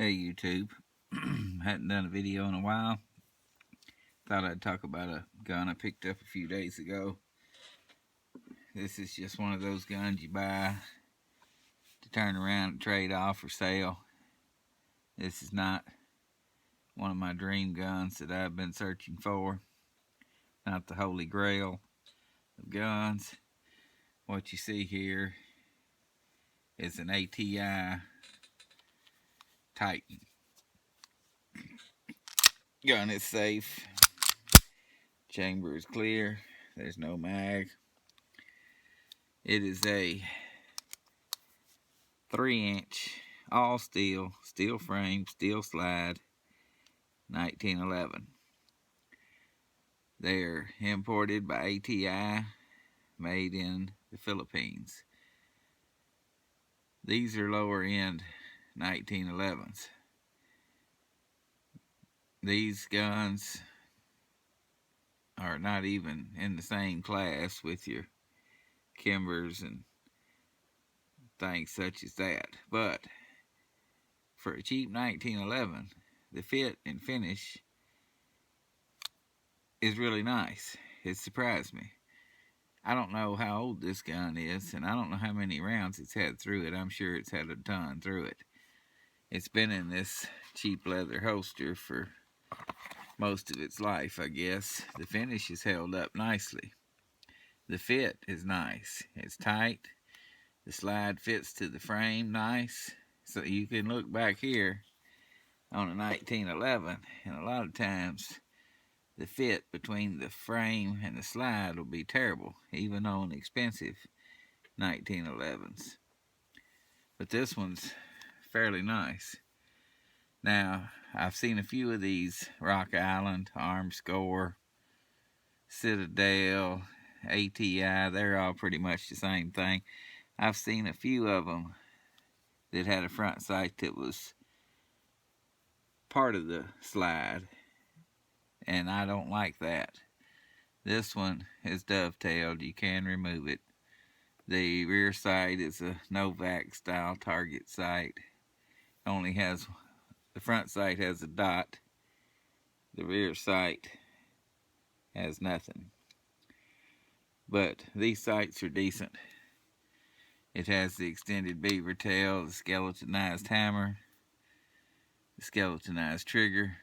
Hey YouTube, hadn't done a video in a while. Thought I'd talk about a gun I picked up a few days ago. This is just one of those guns you buy to turn around and trade off or sell. This is not one of my dream guns that I've been searching for. Not the holy grail of guns. What you see here is an ATI Titan. Gun is safe. Chamber is clear. There's no mag. It is a 3-inch all steel frame, steel slide, 1911. They're imported by ATI, made in the Philippines. These are lower end 1911s. These guns are not even in the same class with your Kimbers and things such as that. But for a cheap 1911, the fit and finish is really nice. It surprised me. I don't know how old this gun is, and I don't know how many rounds it's had through it. I'm sure it's had a ton through it. It's been in this cheap leather holster for most of its life, I guess. The finish is held up nicely. The fit is nice. It's tight. The slide fits to the frame nice. So you can look back here on a 1911, and a lot of times the fit between the frame and the slide will be terrible, even on expensive 1911s. But this one's fairly nice. Now, I've seen a few of these: Rock Island, Armscore, Citadel, ATI. They're all pretty much the same thing. I've seen a few of them that had a front sight that was part of the slide, and I don't like that. This one is dovetailed. You can remove it. The rear sight is a Novak style target sight. Only has, the front sight has a dot. The rear sight has nothing. But these sights are decent. It has the extended beaver tail, the skeletonized hammer, the skeletonized trigger.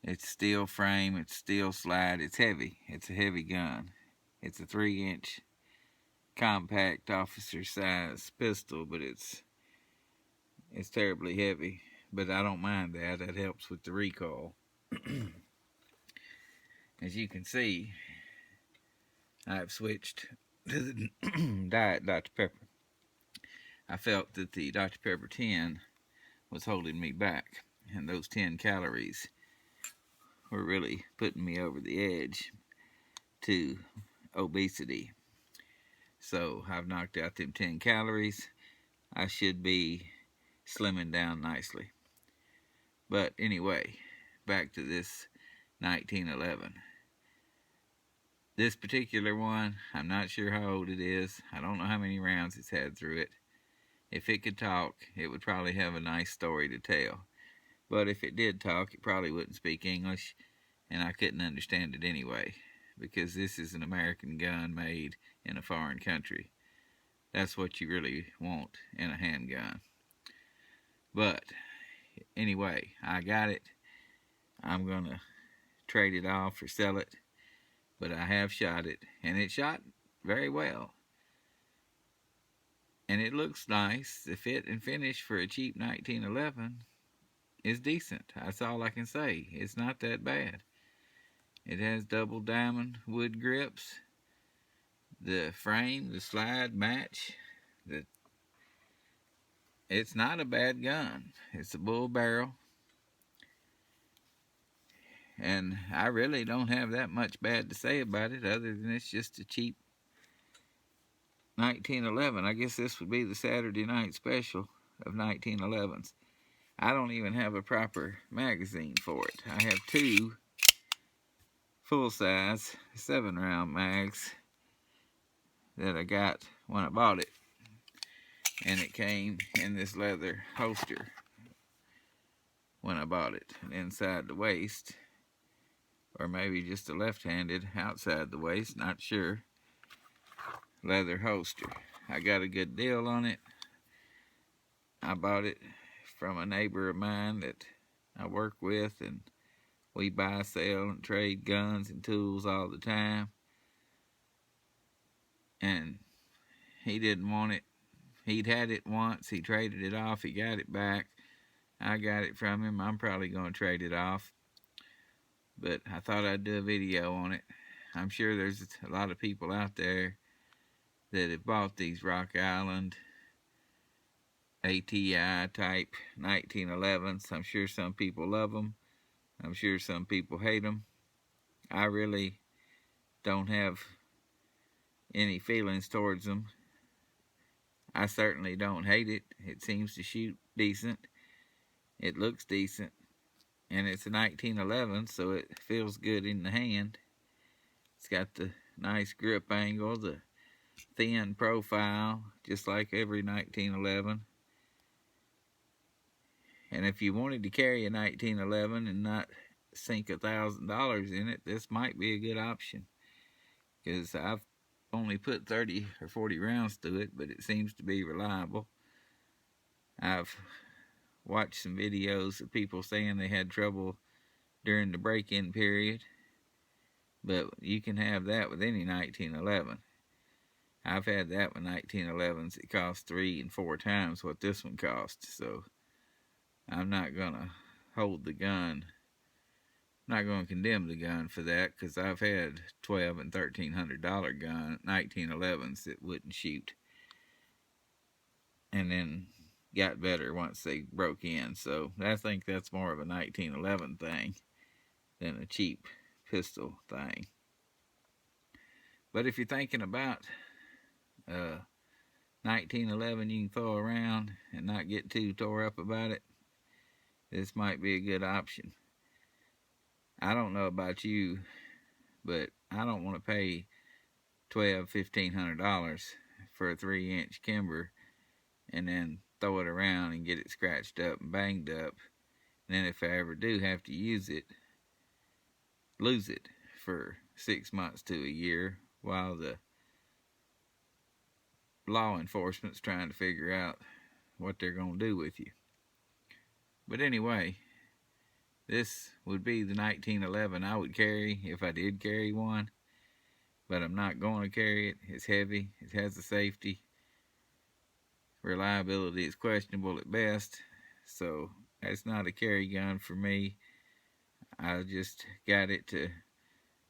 It's steel frame, it's steel slide, it's heavy. It's a heavy gun. It's a 3-inch compact officer size pistol, but it's terribly heavy. But I don't mind that. That helps with the recoil. As you can see, I've switched to the Diet Dr. Pepper. I felt that the Dr. Pepper 10 was holding me back, and those 10 calories were really putting me over the edge to obesity. So I've knocked out them 10 calories. I should be slimming down nicely. But anyway, back to this 1911. This particular one, I'm not sure how old it is. I don't know how many rounds it's had through it. If it could talk, it would probably have a nice story to tell. But if it did talk, it probably wouldn't speak English, and I couldn't understand it anyway, because this is an American gun made in a foreign country. That's what you really want in a handgun. But anyway, I got it. I'm going to trade it off or sell it, but I have shot it, and it shot very well. And it looks nice. The fit and finish for a cheap 1911 is decent. That's all I can say. It's not that bad. It has double diamond wood grips. The frame, the slide match. It's not a bad gun. It's a bull barrel. And I really don't have that much bad to say about it, other than it's just a cheap 1911. I guess this would be the Saturday night special of 1911s. I don't even have a proper magazine for it. I have 2 full-size 7-round mags that I got when I bought it, and it came in this leather holster. when I bought it. And inside the waist, or maybe just a left-handed outside the waist, not sure, leather holster. I got a good deal on it. I bought it from a neighbor of mine that I work with, and we buy, sell, and trade guns and tools all the time. And he didn't want it. He'd had it once. He traded it off. He got it back. I got it from him. I'm probably going to trade it off. But I thought I'd do a video on it. I'm sure there's a lot of people out there that have bought these Rock Island ATI type 1911s. I'm sure some people love them. I'm sure some people hate them. I really don't have any feelings towards them. I certainly don't hate it. It seems to shoot decent. It looks decent. And it's a 1911, so it feels good in the hand. It's got the nice grip angle, the thin profile, just like every 1911. And if you wanted to carry a 1911 and not sink $1,000 in it, this might be a good option. Because I've only put 30 or 40 rounds to it, but it seems to be reliable. I've watched some videos of people saying they had trouble during the break-in period, but you can have that with any 1911. I've had that with 1911s that cost 3 and 4 times what this one costs, so I'm not going to hold the gun. I'm not going to condemn the gun for that, because I've had $1,200 and $1,300 gun 1911s that wouldn't shoot, and then got better once they broke in. So I think that's more of a 1911 thing than a cheap pistol thing. But if you're thinking about 1911 you can throw around and not get too tore up about it, this might be a good option. I don't know about you, but I don't want to pay $1,200-$1,500 for a 3-inch Kimber and then throw it around and get it scratched up and banged up. And then if I ever do have to use it, lose it for 6 months to a year while the law enforcement's trying to figure out what they're going to do with you. But anyway, this would be the 1911 I would carry if I did carry one, but I'm not going to carry it. It's heavy. It has a safety. Reliability is questionable at best, so that's not a carry gun for me. I just got it to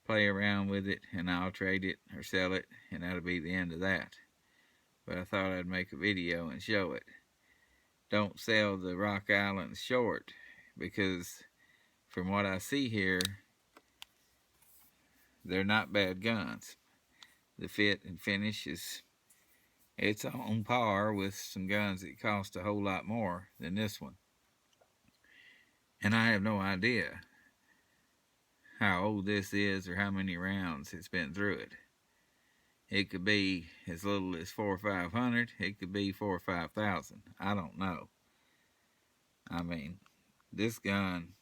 play around with it, and I'll trade it or sell it, and that'll be the end of that. But I thought I'd make a video and show it. Don't sell the Rock Island short, because from what I see here, they're not bad guns. The fit and finish it's on par with some guns that cost a whole lot more than this one. And I have no idea how old this is or how many rounds it's been through it. It could be as little as 400 or 500. It could be 4,000 or 5,000. I don't know. I mean, this gun,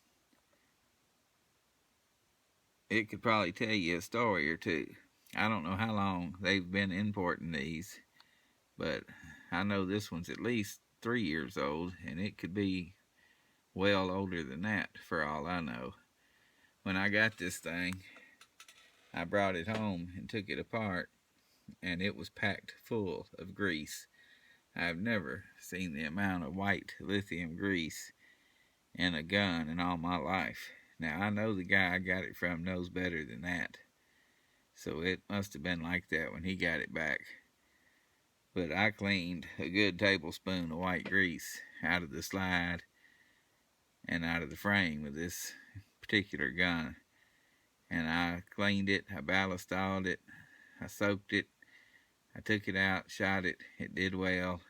it could probably tell you a story or two. I don't know how long they've been importing these, but I know this one's at least 3 years old, and it could be well older than that for all I know. When I got this thing, I brought it home and took it apart, and it was packed full of grease. I've never seen the amount of white lithium grease in a gun in all my life. Now, I know the guy I got it from knows better than that, so it must have been like that when he got it back. But I cleaned a good tablespoon of white grease out of the slide and out of the frame of this particular gun. And I cleaned it, I ballastalled it, I soaked it, I took it out, shot it, it did well.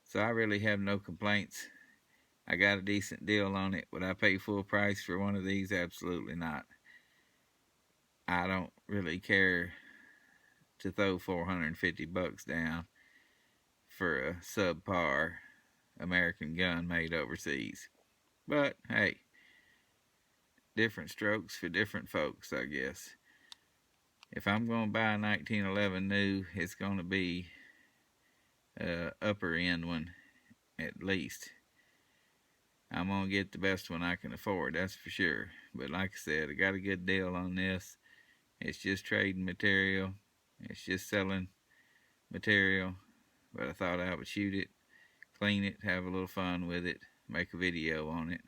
So I really have no complaints. I got a decent deal on it. Would I pay full price for one of these? Absolutely not. I don't really care to throw $450 down for a subpar American gun made overseas. But hey, different strokes for different folks, I guess. If I'm going to buy a 1911 new, it's going to be a upper end one at least. I'm going to get the best one I can afford, that's for sure. But like I said, I got a good deal on this. It's just trading material, it's just selling material. But I thought I would shoot it, clean it, have a little fun with it, make a video on it.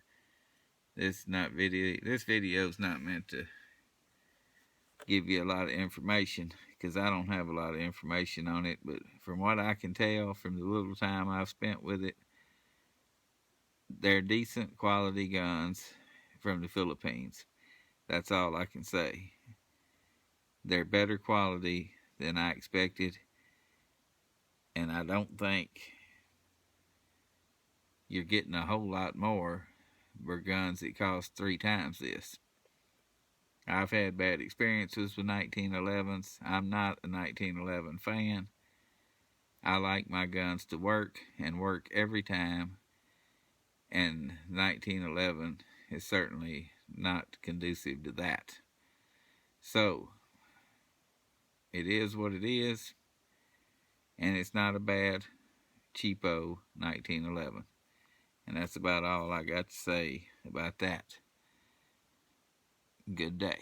This video is not meant to give you a lot of information because I don't have a lot of information on it, but from what I can tell from the little time I've spent with it, they're decent quality guns from the Philippines. That's all I can say. They're better quality than I expected, and I don't think you're getting a whole lot more for guns that cost 3 times this. I've had bad experiences with 1911s. I'm not a 1911 fan. I like my guns to work and work every time, and 1911 is certainly not conducive to that. So, it is what it is, and it's not a bad, cheapo 1911. And that's about all I got to say about that. Good day.